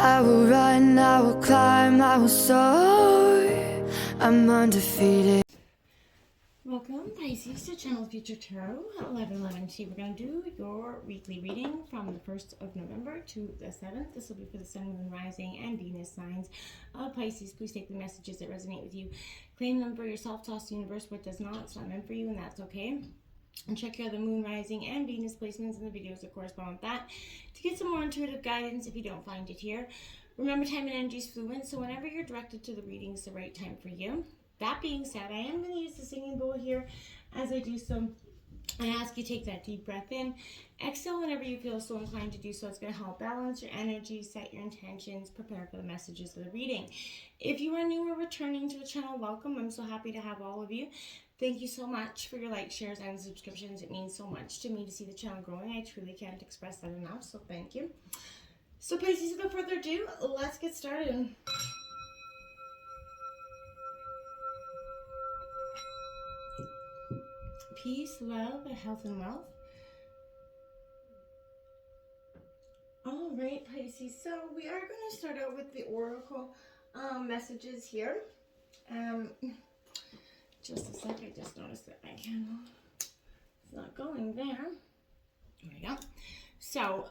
I will run, I will climb, I will soar. I'm undefeated. Welcome, Pisces, to Channel Future Tarot 1111. We're going to do your weekly reading from the 1st of November to the 7th. This will be for the Sun, Moon, Rising, and Venus signs of Pisces. Please take the messages that resonate with you. Claim them for yourself. Toss the universe what does not. It's not meant for you, and that's okay. And check your other Moon, Rising, and Venus placements in the videos that correspond with that to get some more intuitive guidance if you don't find it here. Remember, time and energy is fluid, so whenever you're directed to the reading is the right time for you. That being said, I am going to use the singing bowl here. As I do so, I ask you to take that deep breath in. Exhale whenever you feel so inclined to do so. It's going to help balance your energy, set your intentions, prepare for the messages of the reading. If you are new or returning to the channel, welcome. I'm so happy to have all of you. Thank you so much for your likes, shares, and subscriptions. It means so much to me to see the channel growing. I truly can't express that enough, so thank you. So Pisces, without further ado, let's get started. Peace, love, health, and wealth. All right, Pisces. So we are going to start out with the oracle messages here. Just a sec. I just noticed that my candle is not going there. There we go. So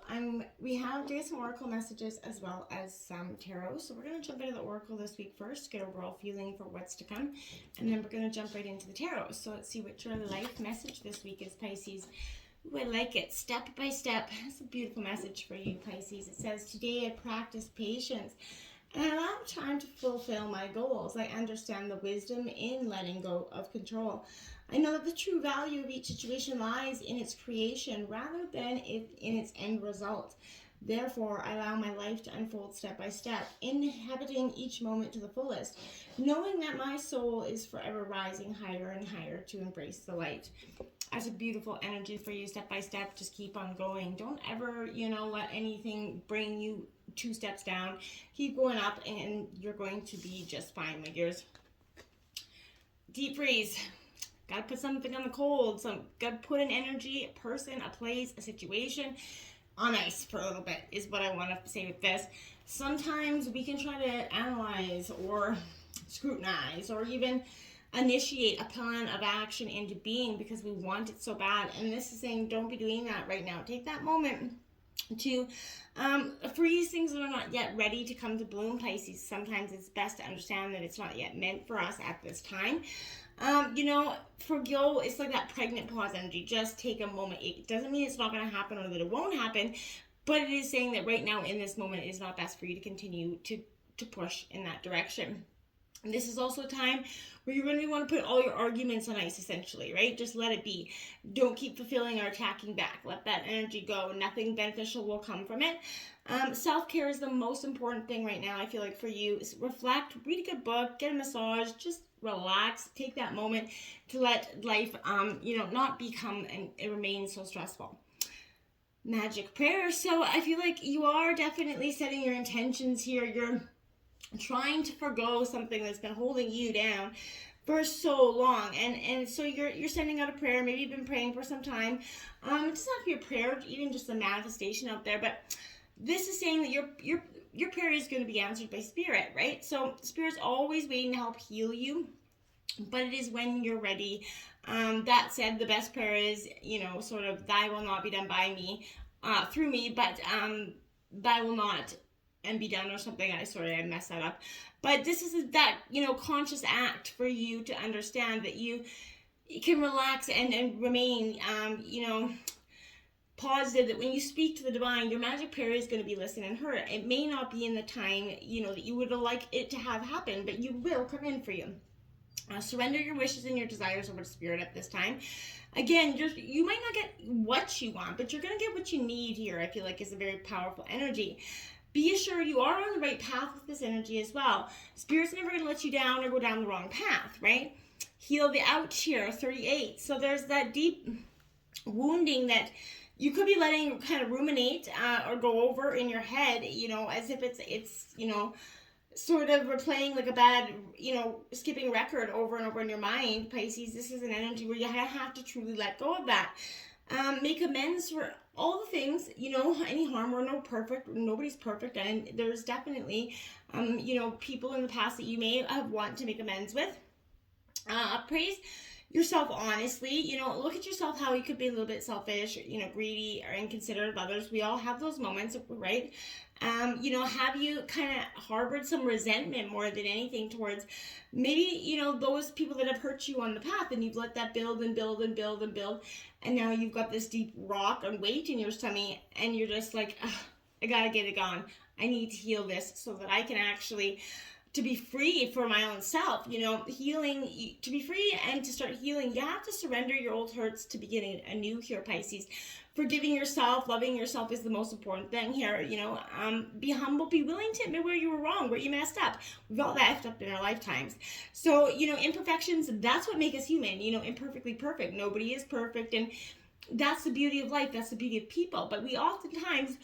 we have some oracle messages as well as some tarot. So we're going to jump into the oracle this week first, get overall feeling for what's to come, and then we're going to jump right into the tarot. So let's see what your life message this week is, Pisces. Ooh, I like it. Step by step. That's a beautiful message for you, Pisces. It says, today I practice patience and I allow time to fulfill my goals. I understand the wisdom in letting go of control. I know that the true value of each situation lies in its creation rather than in its end result. Therefore, I allow my life to unfold step by step, inhabiting each moment to the fullest, knowing that my soul is forever rising higher and higher to embrace the light. That's a beautiful energy for you, step by step. Just keep on going. Don't ever, let anything bring you 2 steps down. Keep going up and you're going to be just fine, my dears. Deep freeze. Got to put something on the cold. Got to put an energy, a person, a place, a situation on ice for a little bit is what I want to say with this. Sometimes we can try to analyze or scrutinize or even initiate a plan of action into being because we want it so bad. And this is saying don't be doing that right now. Take that moment to freeze things that are not yet ready to come to bloom, Pisces. Sometimes it's best to understand that it's not yet meant for us at this time. Forgo, it's like that pregnant pause energy. Just take a moment. It doesn't mean it's not going to happen or that it won't happen, but it is saying that right now in this moment it is not best for you to continue to push in that direction. And this is also a time where you really want to put all your arguments on ice, essentially, right? Just let it be. Don't keep fulfilling or attacking back. Let that energy go. Nothing beneficial will come from it. Self-care is the most important thing right now, I feel like, for you. Reflect, read a good book, get a massage, just relax. Take that moment to let life, not become and it remains so stressful. Magic prayer. So I feel like you are definitely setting your intentions here. You're trying to forgo something that's been holding you down for so long, and so you're sending out a prayer. Maybe you've been praying for some time. It doesn't have to be a prayer, even just a manifestation out there, but this is saying that your prayer is going to be answered by Spirit, right? So Spirit's always waiting to help heal you, but it is when you're ready. That said, the best prayer is, sort of, thy will not be done by me, through me, but thy will not and be done, or something. I messed that up. But this is that, conscious act for you to understand that you can relax and remain, positive, that when you speak to the divine, your magic prayer is going to be listened and heard. It may not be in the time, that you would like it to have happen, but you will come in for you. Surrender your wishes and your desires over to Spirit at this time. Again, you might not get what you want, but you're going to get what you need here, I feel like, is a very powerful energy. Be assured you are on the right path with this energy as well. Spirit's never going to let you down or go down the wrong path, right? Heal the ouch here, 38. So there's that deep wounding that you could be letting kind of ruminate or go over in your head, as if it's sort of replaying like a bad, skipping record over and over in your mind, Pisces. This is an energy where you have to truly let go of that. make amends for all the things, any harm. We're nobody's perfect, and there's definitely, people in the past that you may have wanted to make amends with. Praise yourself honestly. Look at yourself how you could be a little bit selfish, greedy or inconsiderate of others. We all have those moments, right? Have you kind of harbored some resentment more than anything towards maybe, those people that have hurt you on the path, and you've let that build and build and build and build, and now you've got this deep rock and weight in your tummy, and you're just like, I gotta get it gone. I need to heal this so that I can actually to be free for my own self, healing, to be free and to start healing, you have to surrender your old hurts to begin anew here, Pisces. Forgiving yourself, loving yourself is the most important thing here, be humble, be willing to admit where you were wrong, where you messed up. We've all messed up in our lifetimes. So, imperfections, that's what make us human, imperfectly perfect. Nobody is perfect, and that's the beauty of life, that's the beauty of people. But we oftentimes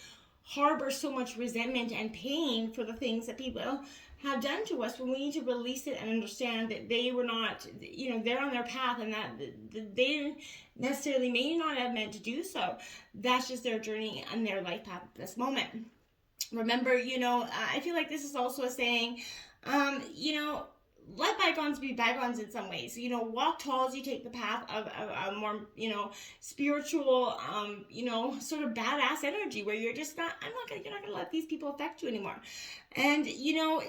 harbor so much resentment and pain for the things that people have done to us, when we need to release it and understand that they were not, they're on their path, and that they didn't necessarily may not have meant to do so. That's just their journey and their life path at this moment. Remember, I feel like this is also a saying, let bygones be bygones in some ways. Walk tall as you take the path of a more, spiritual, sort of badass energy, where you're just not, you're not gonna let these people affect you anymore. And, go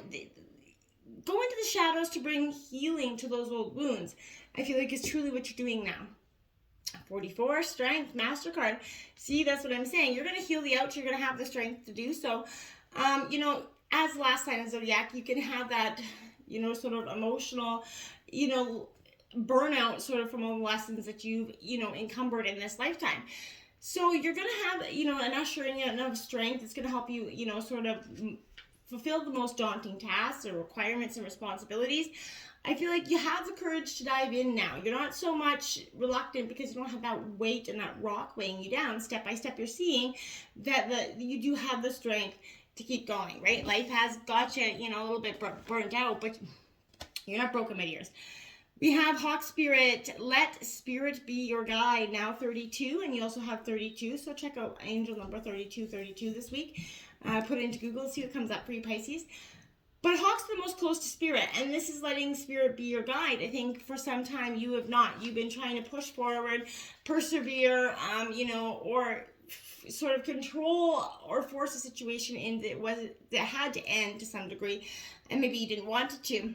into the shadows to bring healing to those old wounds. I feel like it's truly what you're doing now. 44, Strength, MasterCard. See, that's what I'm saying. You're going to heal the ouch. You're going to have the strength to do so. As the last sign of Zodiac, you can have that, sort of emotional, burnout sort of from all the lessons that you've, encumbered in this lifetime. So you're going to have, an ushering in of strength. It's going to help you, sort of fulfill the most daunting tasks or requirements and responsibilities. I feel like you have the courage to dive in now. You're not so much reluctant because you don't have that weight and that rock weighing you down. Step by step, you're seeing that you do have the strength to keep going, right? Life has got you, a little bit burnt out, but you're not broken, my dears. We have Hawk Spirit, let Spirit be your guide, now 32, and you also have 32, so check out angel number 3232 this week. Put it into Google, see what comes up for you, Pisces. But Hawk's the most close to Spirit, and this is letting Spirit be your guide. I think for some time you have not. You've been trying to push forward, persevere, or sort of control or force a situation in that had to end to some degree, and maybe you didn't want it to.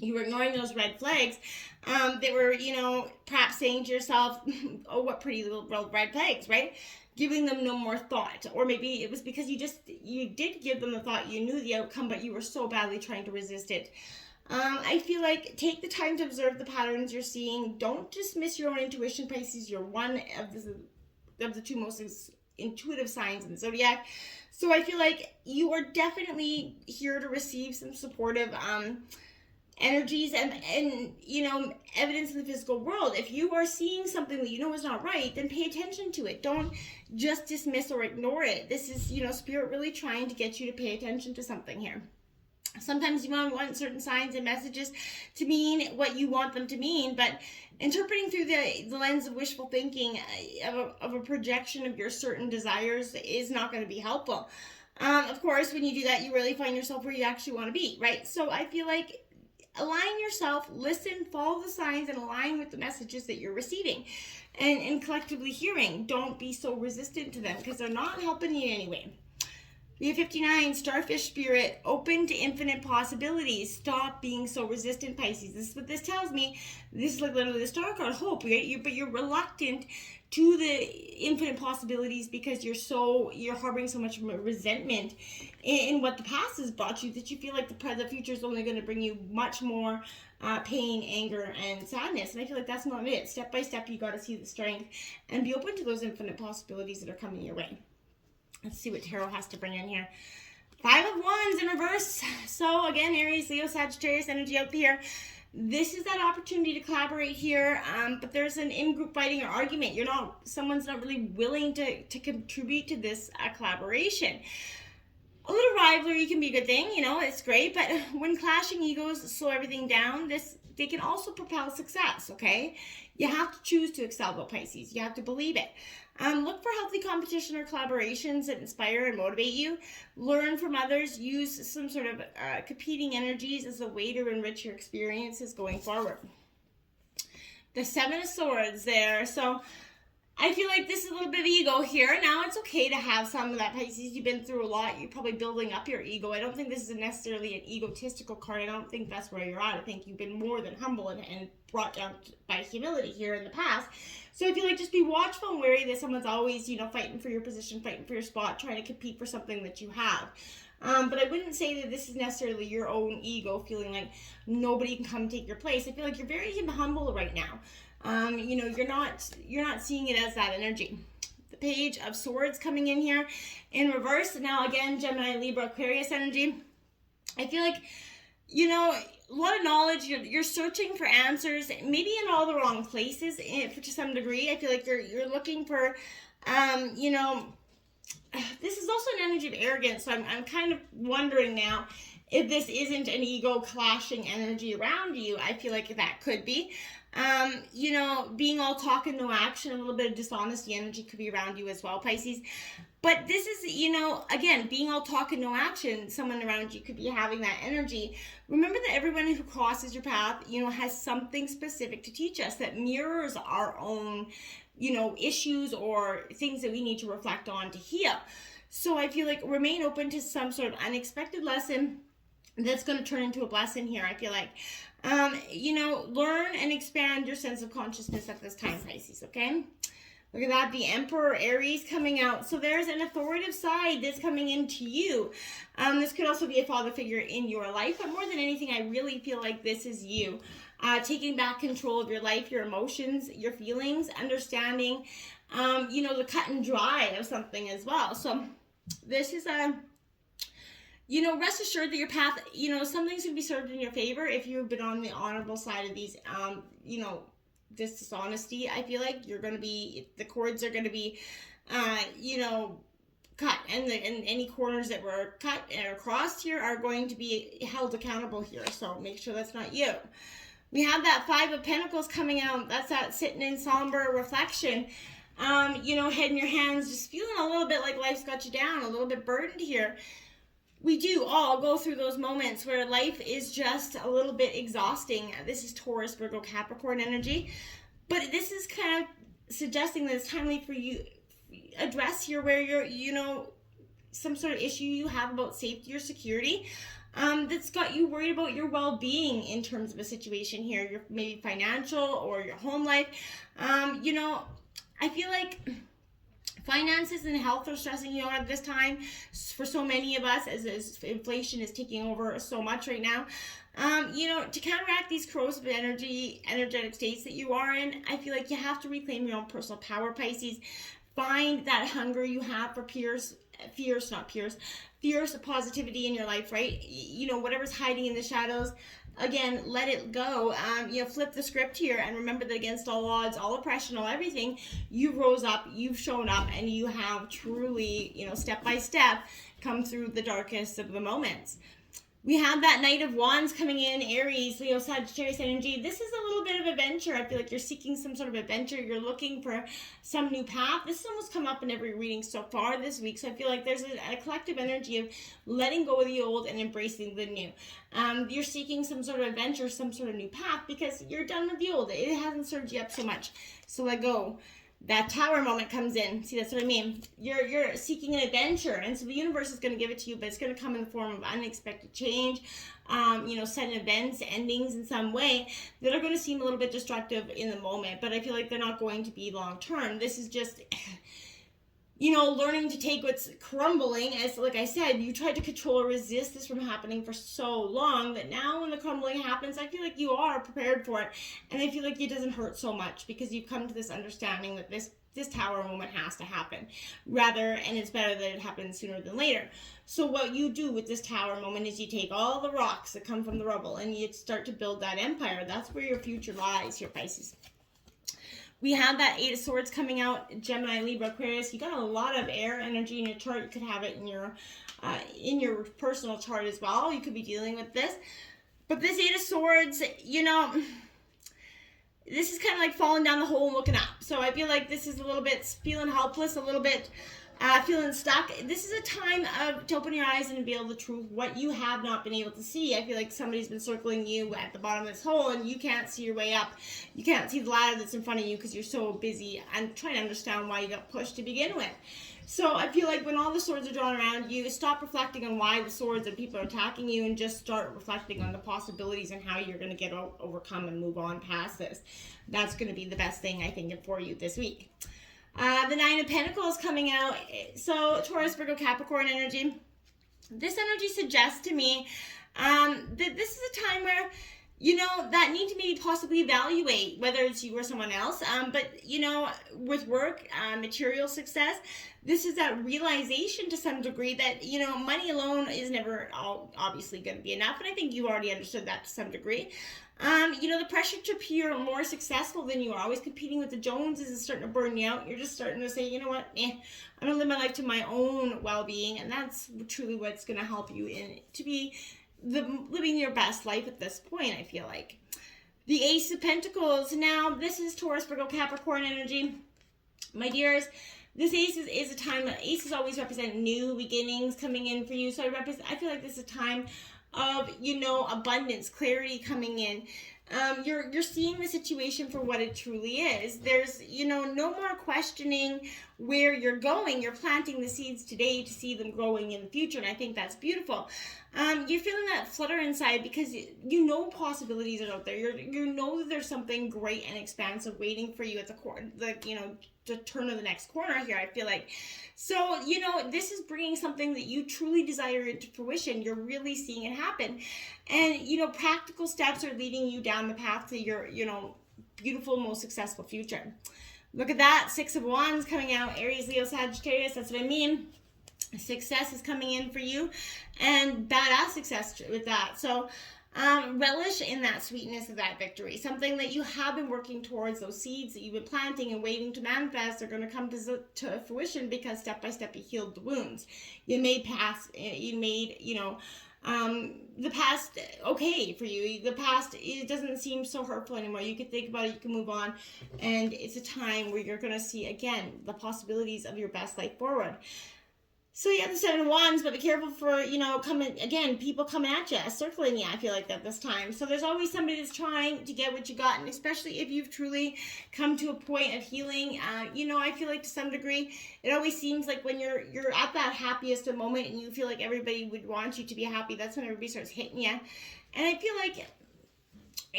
You were ignoring those red flags that were, perhaps saying to yourself, oh, what pretty little red flags, right? Giving them no more thought. Or maybe it was because you did give them the thought, you knew the outcome, but you were so badly trying to resist it. I feel like take the time to observe the patterns you're seeing. Don't dismiss your own intuition, Pisces. You're one of the two most intuitive signs in the Zodiac. So I feel like you are definitely here to receive some supportive energies and evidence in the physical world. If you are seeing something that is not right, then pay attention to it. Don't just dismiss or ignore it. This is Spirit really trying to get you to pay attention to something here. Sometimes you want certain signs and messages to mean what you want them to mean, but interpreting through the lens of wishful thinking, of a projection of your certain desires, is not going to be helpful. Of course, when you do that, you really find yourself where you actually want to be, right? So I feel like align yourself, listen, follow the signs, and align with the messages that you're receiving and collectively hearing. Don't be so resistant to them because they're not helping you anyway. We have 59, Starfish Spirit, open to infinite possibilities. Stop being so resistant, Pisces. This is what this tells me. This is like literally the star card, hope, right? But you're reluctant to the infinite possibilities because you're harboring so much resentment in what the past has brought you, that you feel like the future is only going to bring you much more pain, anger, and sadness. And I feel like that's not it. Step by step, you got to see the strength and be open to those infinite possibilities that are coming your way. Let's see what Tarot has to bring in here. 5 of Wands in reverse. So again, Aries, Leo, Sagittarius energy out here. This is that opportunity to collaborate here, but there's an in-group fighting or argument. Someone's not really willing to contribute to this collaboration. A little rivalry can be a good thing, it's great, but when clashing egos slow everything down, they can also propel success, okay? You have to choose to excel, though, Pisces. You have to believe it. Look for healthy competition or collaborations that inspire and motivate you. Learn from others. Use some sort of competing energies as a way to enrich your experiences going forward. The Seven of Swords there. So I feel like this is a little bit of ego here. Now, it's okay to have some of that, Pisces. You've been through a lot. You're probably building up your ego. I don't think this is necessarily an egotistical card. I don't think that's where you're at. I think you've been more than humble and brought down by humility here in the past. So I feel like just be watchful and wary that someone's always, fighting for your position, fighting for your spot, trying to compete for something that you have. But I wouldn't say that this is necessarily your own ego feeling like nobody can come take your place. I feel like you're very humble right now. You're not seeing it as that energy. The Page of Swords coming in here in reverse. Now again, Gemini, Libra, Aquarius energy. I feel like, a lot of knowledge. You're searching for answers, maybe in all the wrong places to some degree. I feel like you're looking for, this is also an energy of arrogance. So I'm kind of wondering now if this isn't an ego clashing energy around you. I feel like that could be. Being all talk and no action, a little bit of dishonesty energy could be around you as well, Pisces. But this is, again, being all talk and no action, someone around you could be having that energy. Remember that everyone who crosses your path, has something specific to teach us that mirrors our own, issues or things that we need to reflect on to heal. So I feel like remain open to some sort of unexpected lesson that's going to turn into a blessing here, I feel like. Learn and expand your sense of consciousness at this time, Pisces, okay? Look at that, the Emperor, Aries coming out. So there's an authoritative side that's coming into you. This could also be a father figure in your life, but more than anything, I really feel like this is you. Taking back control of your life, your emotions, your feelings, understanding, the cut and dry of something as well. So this is rest assured that your path, something's going to be served in your favor if you've been on the honorable side of these, this dishonesty. I feel like the cords are going to be, cut, and any corners that were cut or crossed here are going to be held accountable here. So make sure that's not you. We have that Five of Pentacles coming out. That's that sitting in somber reflection. Head in your hands, just feeling a little bit like life's got you down, a little bit burdened here. We do all go through those moments where life is just a little bit exhausting. This is Taurus, Virgo, Capricorn energy. But this is kind of suggesting that it's timely for you address here where you're, some sort of issue you have about safety or security that's got you worried about your well-being in terms of a situation here. Your maybe financial or your home life. I feel like finances and health are stressing you out at this time for so many of us as inflation is taking over so much right now. To counteract these corrosive energetic states that you are in, I feel like you have to reclaim your own personal power, Pisces. Find that hunger you have for fierce positivity in your life, right? Whatever's hiding in the shadows, again, let it go. Flip the script here and remember that against all odds, all oppression, all everything, you rose up, you've shown up, and you have truly, step by step, come through the darkest of the moments. We have that Knight of Wands coming in, Aries, Leo, Sagittarius energy. This is a little bit of adventure. I feel like you're seeking some sort of adventure. You're looking for some new path. This has almost come up in every reading so far this week. So I feel like there's a collective energy of letting go of the old and embracing the new. You're seeking some sort of adventure, some sort of new path because you're done with the old. It hasn't served you up so much. So let go. That Tower moment comes in. See, that's what I mean. You're seeking an adventure, and so the universe is going to give it to you, but it's going to come in the form of unexpected change, sudden events, endings in some way that are going to seem a little bit destructive in the moment, but I feel like they're not going to be long term. This is just, learning to take what's crumbling. As like I said, you tried to control or resist this from happening for so long that now when the crumbling happens, I feel like you are prepared for it, and I feel like it doesn't hurt so much because you've come to this understanding that this Tower moment has to happen and it's better that it happens sooner than later. So what you do with this Tower moment is you take all the rocks that come from the rubble and you start to build that empire. That's where your future lies here, Pisces. We have that Eight of Swords coming out, Gemini, Libra, Aquarius. You got a lot of air energy in your chart. You could have it in your personal chart as well. You could be dealing with this. But this Eight of Swords, you know, this is kind of like falling down the hole and looking up. So I feel like this is a little bit feeling helpless, a little bit feeling stuck. This is a time to open your eyes and be able to truth what you have not been able to see. I feel like somebody's been circling you at the bottom of this hole and you can't see your way up. You can't see the ladder that's in front of you because you're so busy and trying to understand why you got pushed to begin with. So I feel like when all the swords are drawn around you, stop reflecting on why the swords and people are attacking you and just start reflecting on the possibilities and how you're going to get overcome and move on past this. That's going to be the best thing, I think, for you this week. The Nine of Pentacles coming out. So Taurus, Virgo, Capricorn energy. This energy suggests to me that this is a time where, you know, that need to maybe possibly evaluate whether it's you or someone else. But, you know, with work, material success, this is that realization to some degree that, you know, money alone is never obviously going to be enough. And I think you already understood that to some degree. You know, the pressure to appear more successful than you are, always competing with the Joneses, is starting to burn you out. You're just starting to say, you know what, I'm going to live my life to my own well-being. And that's truly what's going to help you to be living your best life at this point, I feel like. The Ace of Pentacles. Now, this is Taurus, Virgo, Capricorn energy. My dears, this ace is a time that aces always represent new beginnings coming in for you. So I feel like this is a time of, you know, abundance, clarity coming in. You're seeing the situation for what it truly is. There's, you know, no more questioning where you're going. You're planting the seeds today to see them growing in the future, and I think that's beautiful. You're feeling that flutter inside because you know possibilities are out there. You know that there's something great and expansive waiting for you at the turn of the next corner here, I feel like. So, you know, this is bringing something that you truly desire into fruition. You're really seeing it happen. And, you know, practical steps are leading you down the path to your, you know, beautiful, most successful future. Look at that. Six of Wands coming out. Aries, Leo, Sagittarius. That's what I mean. Success is coming in for you. And badass success with that. So, relish in that sweetness of that victory. Something that you have been working towards, those seeds that you've been planting and waiting to manifest are going to come to fruition because step by step you healed the wounds. You made, you know, the past okay for you. The past, it doesn't seem so hurtful anymore. You can think about it, you can move on, and it's a time where you're going to see, again, the possibilities of your best life forward. So you have the Seven of Wands, but be careful for, you know, people coming at you, circling you, I feel like that this time. So there's always somebody that's trying to get what you got, and especially if you've truly come to a point of healing, you know, I feel like to some degree, it always seems like when you're at that happiest moment and you feel like everybody would want you to be happy, that's when everybody starts hitting you. And I feel like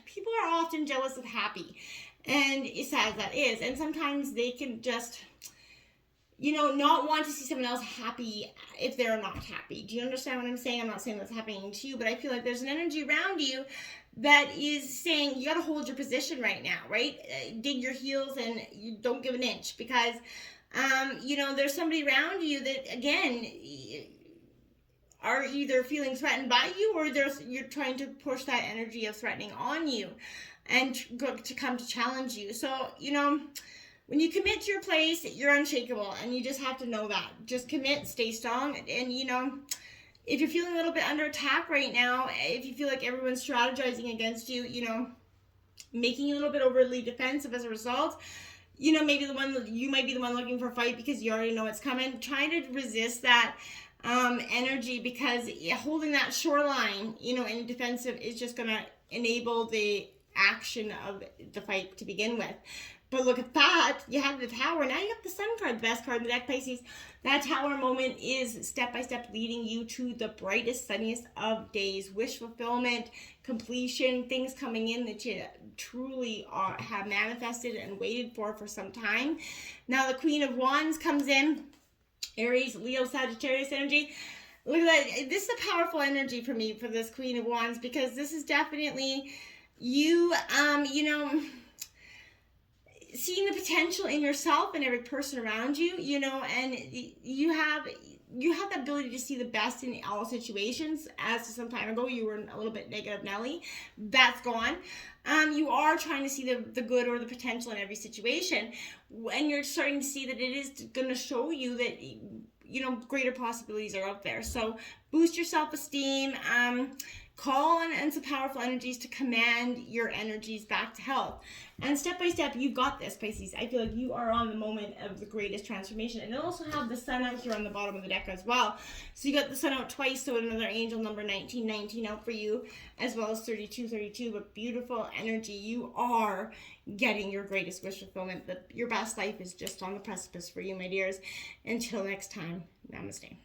people are often jealous of happy, and as sad as that is, and sometimes they can just, you know, not want to see someone else happy if they're not happy. Do you understand what I'm saying? I'm not saying that's happening to you, but I feel like there's an energy around you that is saying you got to hold your position right now, right? Dig your heels and you don't give an inch because, you know, there's somebody around you that, again, are either feeling threatened by you or you're trying to push that energy of threatening on you and to come to challenge you. So, you know, when you commit to your place, you're unshakable, and you just have to know that. Just commit, stay strong, and, you know, if you're feeling a little bit under attack right now, if you feel like everyone's strategizing against you, you know, making you a little bit overly defensive as a result, you know, you might be the one looking for a fight because you already know it's coming. Trying to resist that energy because holding that shoreline, you know, in defensive is just going to enable the action of the fight to begin with. But look at that. You have the Tower. Now you have the Sun card, the best card in the deck, Pisces. That Tower moment is step by step leading you to the brightest, sunniest of days. Wish fulfillment, completion, things coming in that you truly have manifested and waited for some time. Now the Queen of Wands comes in. Aries, Leo, Sagittarius energy. Look at that. This is a powerful energy for me for this Queen of Wands because this is definitely you, you know, seeing the potential in yourself and every person around you, you know, and you have you have the ability to see the best in all situations. As to some time ago, you were a little bit negative Nelly. That's gone. You are trying to see the good or the potential in every situation. And you're starting to see that it is going to show you that, greater possibilities are out there. So boost your self-esteem. Call on some powerful energies to command your energies back to health. And step by step, you've got this, Pisces. I feel like you are on the moment of the greatest transformation. And they also have the sun out here on the bottom of the deck as well. So you got the sun out twice, so another angel number 1919 out for you, as well as 3232. But beautiful energy. You are getting your greatest wish fulfillment. Your best life is just on the precipice for you, my dears. Until next time, namaste.